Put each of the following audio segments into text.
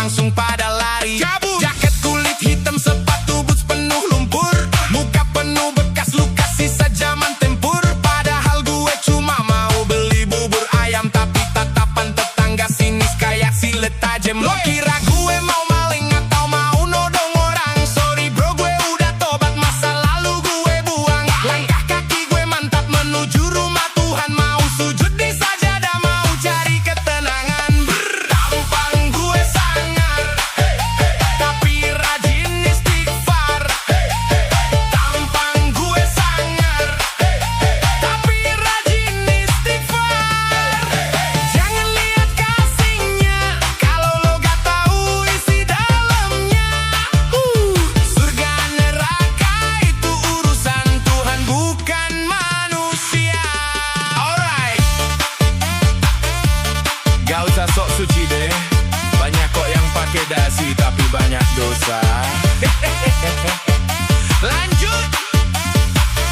langsung pada lari. Jaket kulit hitam, sepatu boots penuh lumpur, muka penuh bekas luka sisa zaman tempur. Padahal gue cuma mau beli bubur ayam, tapi tatapan tetangga sinis kayak silet tajam. Lo kira gue mau maling atau mau nodong orang? Sorry bro, gue udah tobat, masa lalu gue buang. Langkah kaki gue mantap menuju rumah Tuhan, mau sujud di sajadah, mau cari ketenangan. Tampang gue sangar, tapi rajin istighfar. Tampang gue sangar, tapi rajin istighfar. Jangan lihat casingnya kalau lo gak tahu isi dalamnya. Surga neraka itu urusan Tuhan, bukan manusia. Alright, gak usah sok suci deh, banyak kok yang pakai dasi tapi banyak dosa. Lanjut.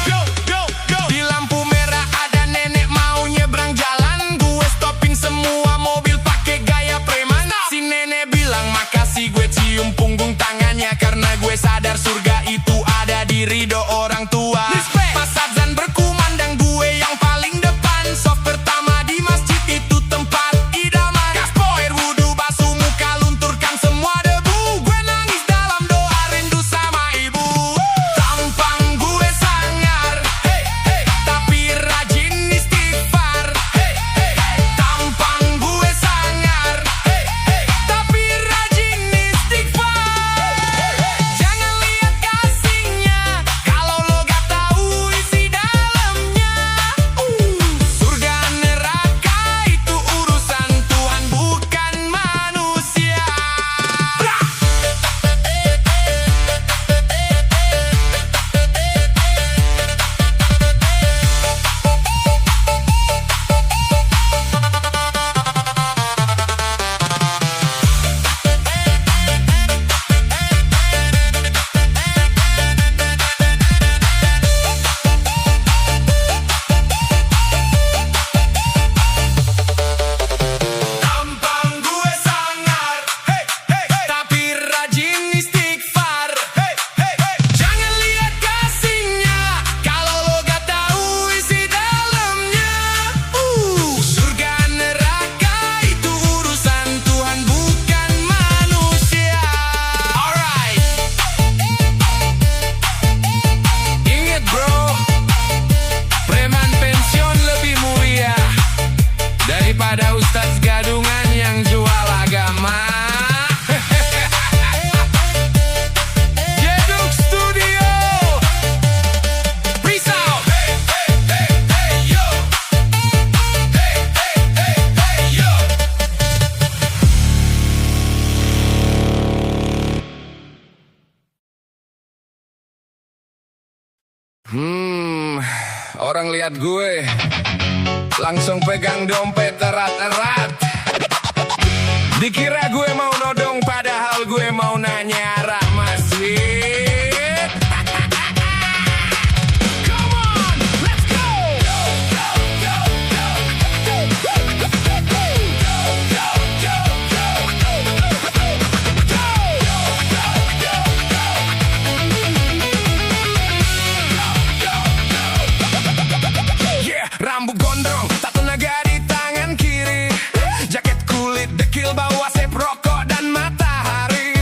Go, go, go. Di lampu merah ada nenek mau nyebrang jalan, gue stopin semua mobil pakai gaya preman. Si nenek bilang makasih, gue cium punggung tangannya karena gue sadar surga itu ada di ridho orang tua. Pas azan berkumandang, gue yang paling depan, soft pertama di masjid itu tempat idaman. Gaspo air wudhu, basuh muka, lunturkan semua debu. Gue nangis dalam doa rindu sama ibu. Tampang gue sangar, tapi rajin istighfar. Tampang gue sangar, tapi rajin istighfar. Jangan lihat casingnya kalau lo gak tahu isi dalamnya. Surga neraka itu urusan Tuhan, bukan manusia. Tampang gue sangar, tapi rajin istighfar. Jangan lihat casingnya kalau lo gak tahu isi dalamnya. Surga neraka itu urusan Tuhan, bukan manusia. Alright, ingat bro, preman pensiun lebih mulia daripada ustaz gadungan yang jual agama. Jeduk Studio, peace out. Yo. Yo. Orang lihat gue langsung pegang dompet erat-erat. Dikira gue mau nodong, padahal gue mau nanya arah masjid. Come on, let's go. Yeah, rambut gondrong, tato naga di tangan kiri, jaket kulit dekil, bawa sep rokok dan matahari.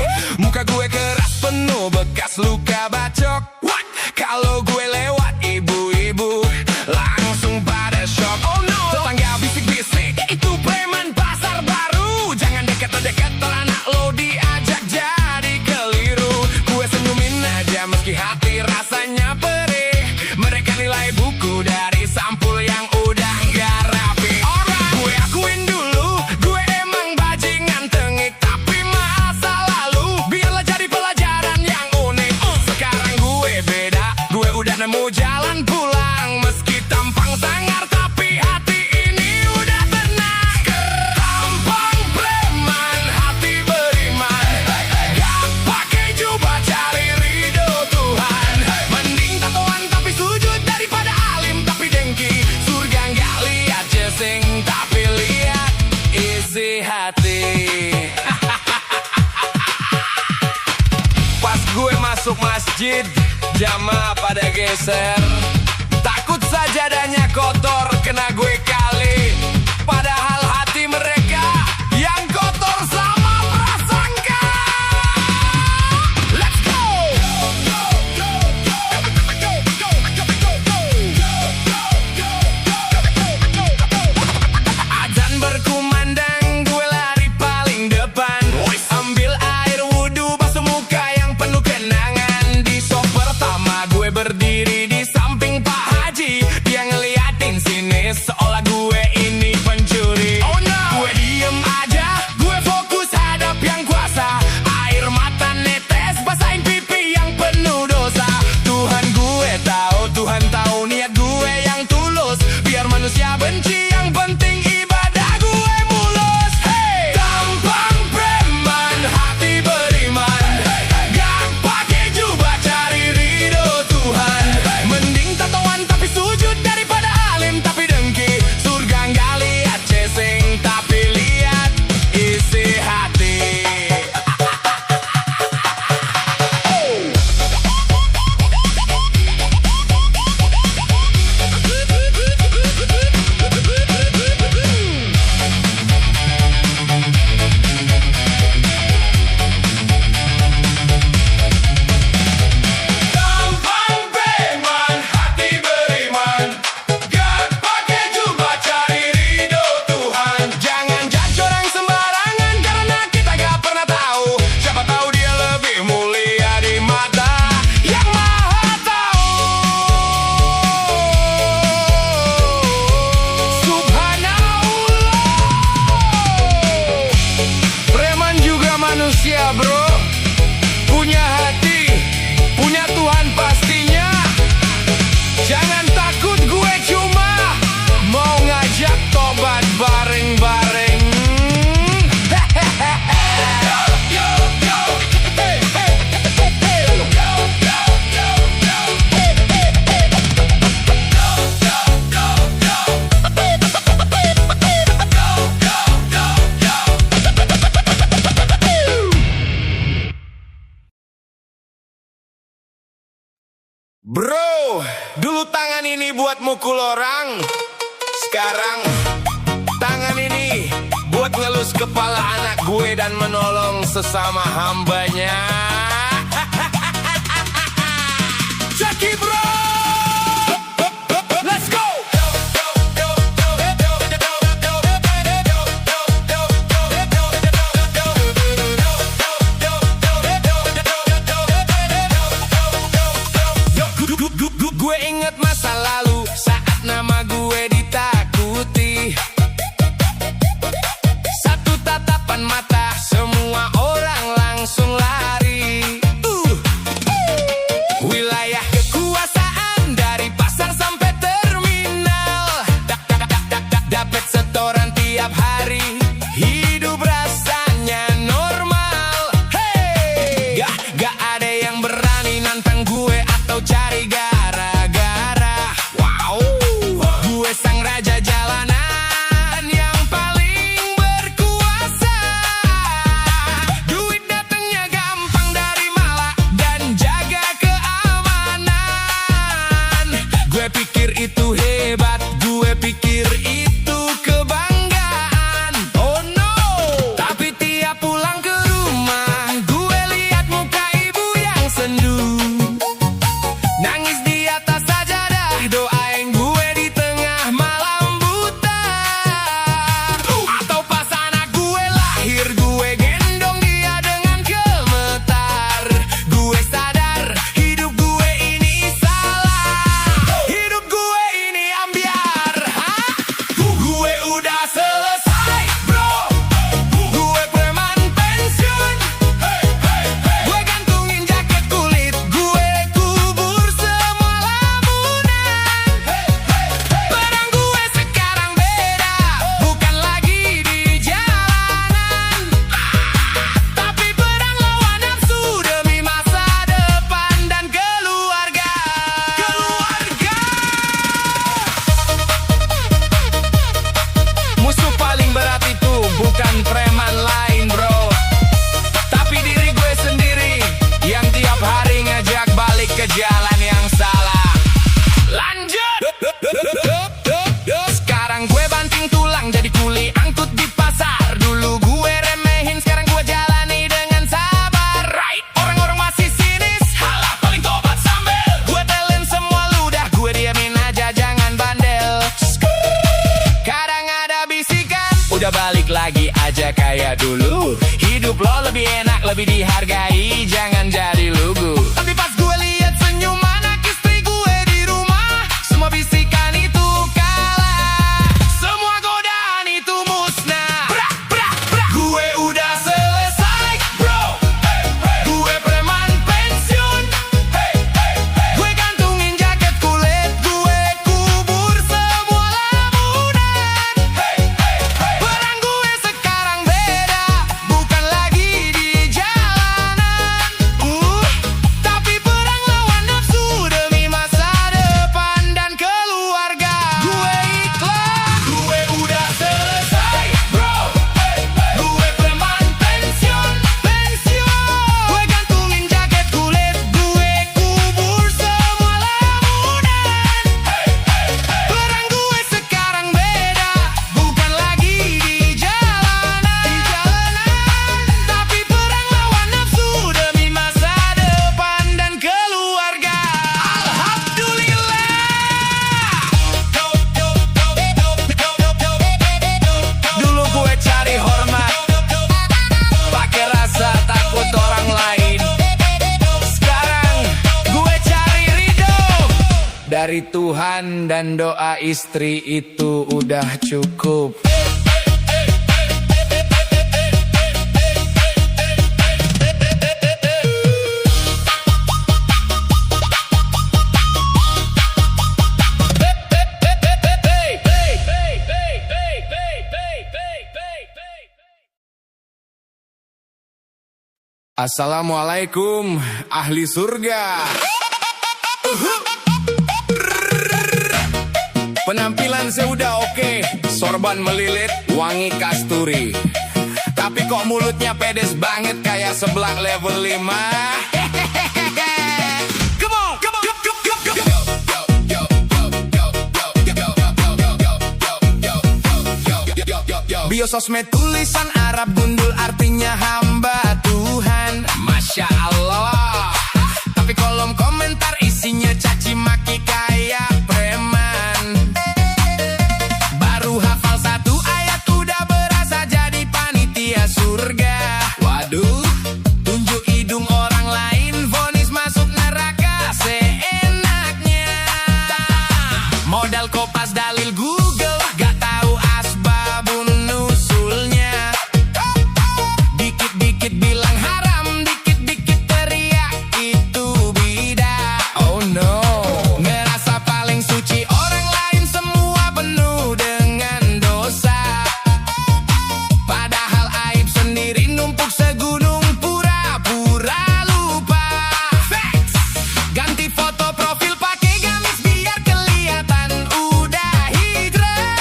masjid, jamaah pada geser. Takut sajadahnya kotor, kena gue kali. Padahal hati mereka yang kotor sama prasangka. Let's go! Azan berkumandang, gue lari paling depan. Ambil air wudhu, basuh muka yang penuh kenangan. Di sop pertama gue berdiri di samping Pak Haji. Dia ngeliatin sini seolah gue ini pencuri. Oh no! Gue diem aja, gue fokus hadap yang kuasa. Air mata netes, basahin pipi yang penuh dosa. Tuhan tahu niat gue yang tulus. Biar manusia benci, yang penting ibadah gue mulus. Hey! Tampang preman, hati beriman. Gak pakai jubah cari ridho Tuhan. Mending tatoan tapi sujud daripada alim tapi dengki. Surga nggak lihat cesing tapi lihat isi hati. Tampang preman, hati beriman. Gak pakai jubah cari ridho Tuhan. Jangan judge orang sembarangan karena kita gak pernah tahu. Siapa tahu dia lebih mulia di mata yang maha tahu. Subhanallah. Preman juga manusia bro. Punya hati, punya Tuhan pastinya. Jangan takut, gue cuma mau ngajak tobat bareng-bareng. Bro, dulu tangan ini buat mukul orang. Sekarang tangan ini buat ngelus kepala anak gue dan menolong sesama hambanya. Jaki bro, let's go. Gue inget masa lalu saat nama gue ditakuti. Satu tatapan mata, semua orang langsung lari. Wilayah kekuasaan lebih dihargai, jangan jadi lugu. Tapi pas gue lihat senyum anak istri gue di rumah, semua bisikan itu kalah, semua godaan itu musnah. Bra, bra, bra. Gue udah selesai bro, gue preman pensiun. Gue gantungin jaket kulit, gue kubur semua lamunan. Perang gue sekarang beda, bukan lagi di jalanan. Tapi perang lawan nafsu demi masa depan dan keluarga. Gue ikhlas, gue udah selesai bro, gue preman pensiun. Gue gantungin jaket kulit, gue kubur semua lamunan. Perang gue sekarang beda, bukan lagi di jalanan. Tapi perang lawan nafsu demi masa depan dan keluarga. Alhamdulillah. Dulu gue cari hormat, pakai rasa takut orang lain. Sekarang gue cari ridho dari Tuhan, dan doa istri itu udah cukup. Assalamualaikum ahli surga. Penampilan saya udah oke, sorban melilit, wangi kasturi. Tapi kok mulutnya pedes banget kayak seblak level 5. Come on, come on, bio sosmed tulisan Arab gundul artinya hamba Tuhan. Masya Allah. Tapi kolom komentar isinya caci maki kayak preman. Baru hafal satu ayat udah berasa jadi panitia surga. Waduh, tunjuk hidung orang lain, vonis masuk neraka seenaknya. Modal kopas dalil Google, gak tahu asbabun nusulnya. Dikit-dikit bilang haram, dikit-dikit teriak itu bidah. Oh no, ngerasa paling suci, orang lain semua penuh dengan dosa. Padahal aib sendiri numpuk segunung, pura-pura lupa. Facts. Ganti foto profil pakai gamis biar kelihatan udah hijrah.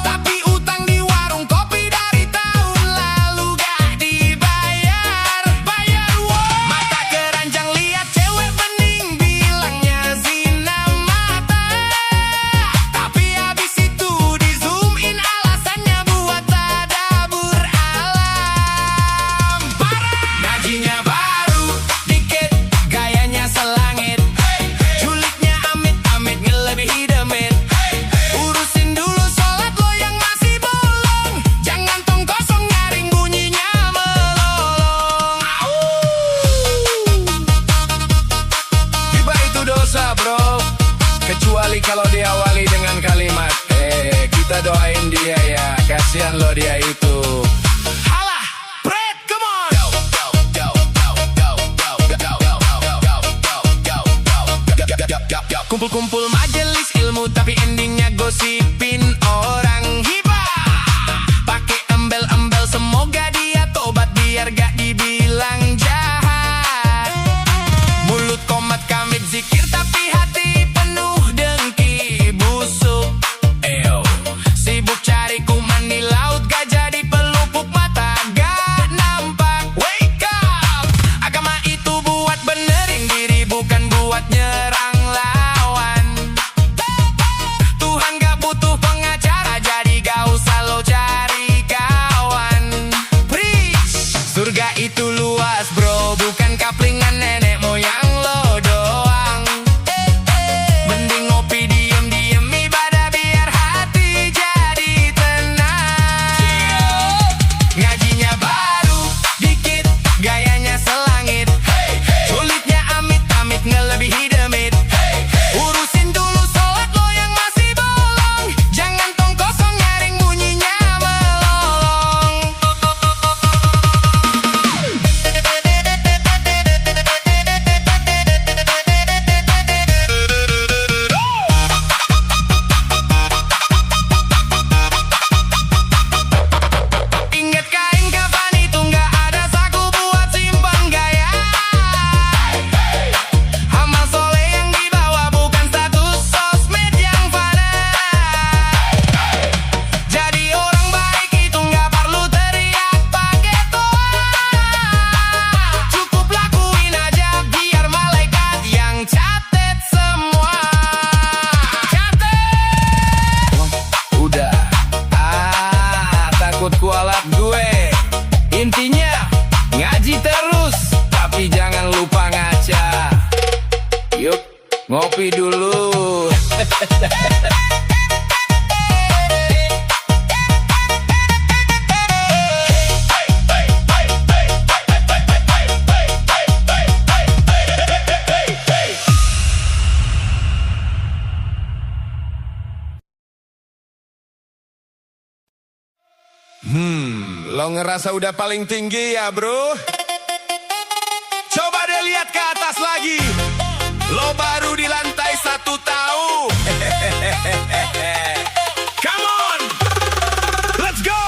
Tapi utang di warung kopi dari tahun lalu gak dibayar. Bayar wow. Mata keranjang lihat cewek bening, bilangnya zina mata. Tapi habis itu di zoom in, alasannya buat tadabur alam. Parah. Gajinya baru dikit, gayanya selangit, culiknya amit-amit ngelebihi demit. Urusin dulu sholat lo yang masih bolong, jangan tong kosong nyaring bunyinya melolong. Gibah itu dosa bro, kecuali kalau diawali dengan kalimat kita doain dia ya, kasihan lo dia itu. Halah, Brad, come on. Kumpul-kumpul majelis ilmu tapi endingnya gosipin orang hibah. Pakai embel-embel semoga dia tobat biar gak dibilang jahat. Mulut komat kamit zikir tapi hati penuh dengki busuk. Sibuk cari kuman di laut, gak jadi pelupuk mata gak nampak. Wake up. Agama itu buat benerin diri, bukan buat nyerang lawan. Tuhan gak butuh Ngopi dulu. Lo ngerasa udah paling tinggi ya bro? Coba deh lihat ke atas lagi. Lo baru di lantai 1 tahu. Come on, let's go.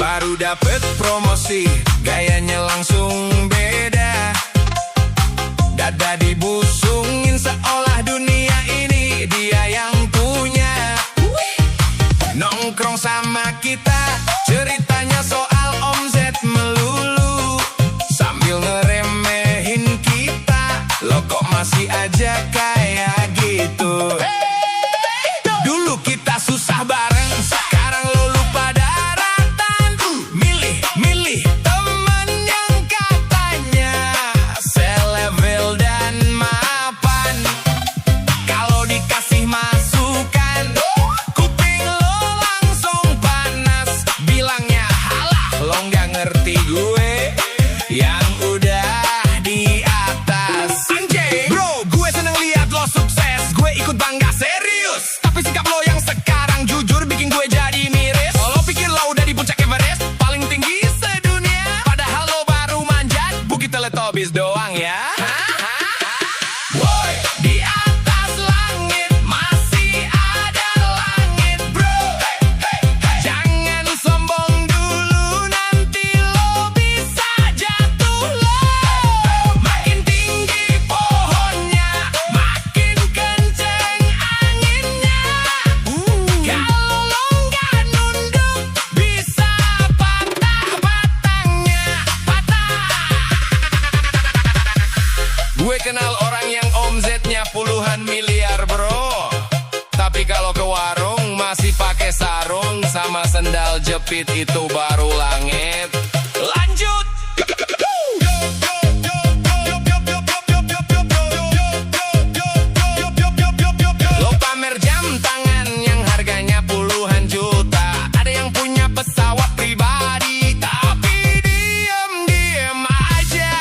Baru dapet promosi, gayanya langsung beda. Dada dibusungin seolah dunia ini dia yang punya. Nongkrong sama kita, ceritanya soal omzet melulu. Sambil ngeremehin kita, lo kok masih aja kayak gitu. Dulu kita susah bareng, sekarang lo lupa daratan. Milih temen yang katanya selevel dan mapan. Kalau dikasih masukan, kuping lo langsung panas. Bilangnya halah, lo nggak ngerti gue yang udah di atas. Anjay, bro, gue seneng liat lo sukses, gue ikut bangga serius. Tapi sikap lo yang sekarang jujur bikin gue jadi miris. Lo pikir lo udah di puncak Everest, paling tinggi sedunia, padahal lo baru manjat Bukit Teletubbies doang ya. Woi, di atas langit masih ada langit bro. Jangan sombong dulu, nanti lo bisa jatuh lo. Makin tinggi pohonnya, makin kenceng anginnya. Kalau lo nggak nunduk, bisa patah batangnya. Gue kenal orang yang omzetnya puluhan miliar bro, tapi kalau ke warung masih pakai sarung sama sendal jepit, itu baru langit. Lanjut. Lo pamer jam tangan yang harganya puluhan juta. Ada yang punya pesawat pribadi, tapi diem aja.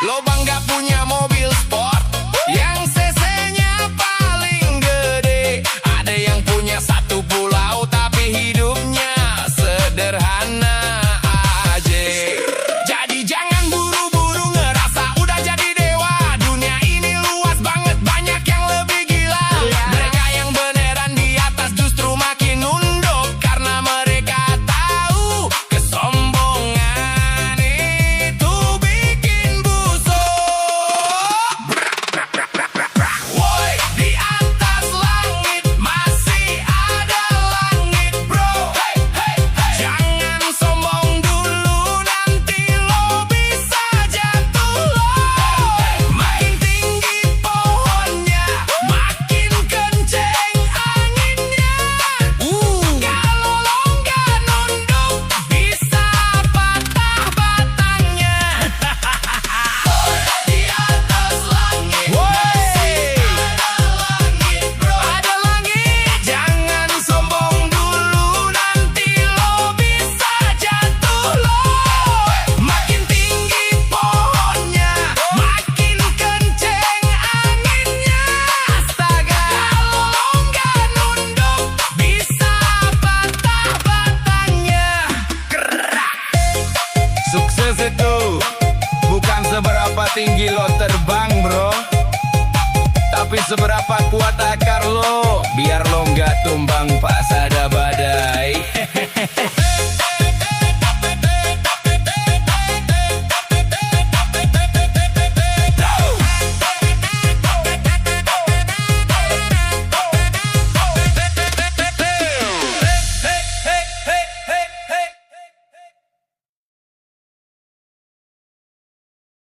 Lo bangga punya mobil sport yang cc-nya paling gede. Ada yang punya 1 pulau, tapi hidupnya sederhana aja. Jadi jangan buru-buru ngerasa udah jadi dewa. Dunia ini luas banget, banyak yang lebih gila. Mereka yang beneran di atas justru makin nunduk, karena mereka tahu kesombongan itu bikin busuk. Woi, di atas langit masih ada langit bro. Jangan sombong dulu, nanti lo bisa jatuh lo. Makin tinggi pohonnya, makin kenceng anginnya. Kalau lo nggak nunduk, bisa patah batangnya. Di atas langit masih ada langit bro. Ada langit, jangan sombong dulu, nanti lo bisa jatuh lo. Makin tinggi pohonnya, makin kenceng anginnya. Astaga, kalau lo nggak nunduk, bisa patah batangnya. Sukses itu bukan seberapa tinggi lo terbang bro, tapi seberapa kuat akar lo, biar lo nggak tumbang pas ada